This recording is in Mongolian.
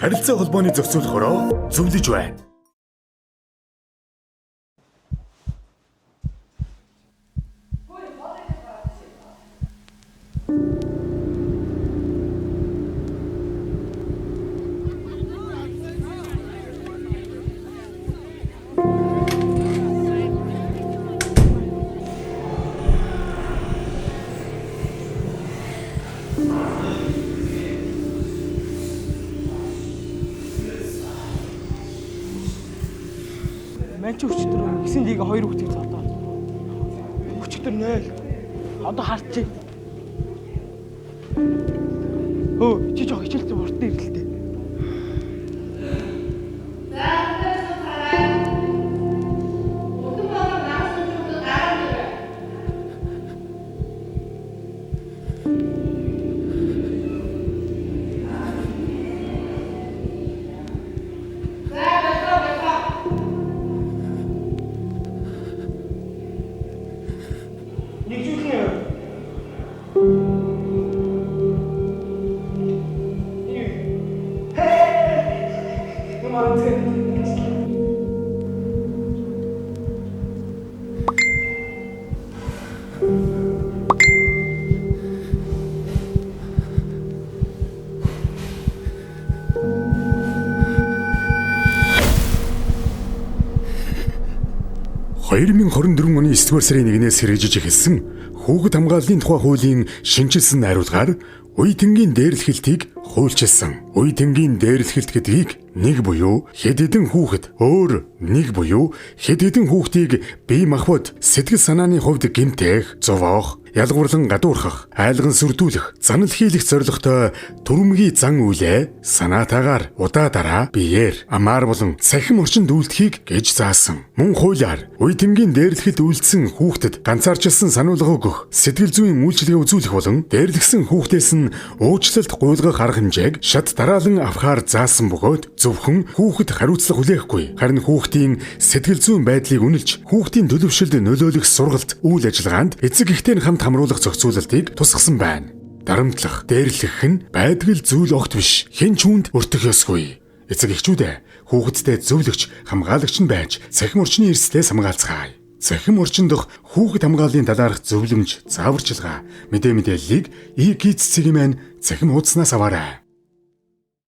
харилцаа холбооны зохицуулахороо зөвлөж байна. Манч өчтөр 9 лиг 2 хүүхдийг зодоо. Өчтөр 0. Одоо харчих. Чи жоо хичээлтэй урд дээр л дээ. оны 9-р сарын 1-ээс хэрэгжиж эхэлсэн хүүхэд хамгааллын тухай хуулийн шинжилсэн найруулгаар үе тэнгийн дээрлэхэлтийг хуульчилсан. Үе тэнгийн дээрлэхэлт гэдгийг нэг буюу хэд хэдэн хүүхэд нэг буюу хэд хэдэн хүүхдийг бие махбод сэтгэл санааны хувьд гэмтэх, зовоох, ялгуурлан гадуурхах, айлган сүрдүүлэх, занал хийлэх зорилготой түрэмгий зан үйлээ санаатаагаар удаа биеэр амаар болон цахим орчинд үйлдэхийг гэж заасан. Мөн хуулиар үе тэнгийн дээрлэхэд үйлдсэн хүүхдэд ганцаарчилсан сануулга өгөх, сэтгэл зүйн үйлчилгээ үзүүлэх болон дээрлэгсэн хүүхдээс нь уучлалт гуйлгах арга хэмжээг шат дараалан авахар заасан бөгөөд зөвхөн хүүхэд хариуцлага хүлээхгүй, харин хүүхдийн сэтгэл зүйн байдлыг үнэлж хүүхдийн төлөвшөлд нөлөөлөх сургалт үйл ажиллагаанд эцэг эхтэй хамт хамруулах зохицуулалтыг тусгасан байна. Дарамтлах, дээрлэх нь байдгал зүйл огт биш. Хэн ч үүнд өртөх ёсгүй. Эцэг эхчүүдээ хүүхэдтэй зөвлөгч, хамгаалагч нь байж цахим орчны эрсдлээс хамгаалцгаая. Цахим орчин дох хүүхэд хамгааллын талаарх зөвлөмж, зааварчилгаа, мэдээллийг ИКИЦ-ийн цахим хуудаснаас аваарай.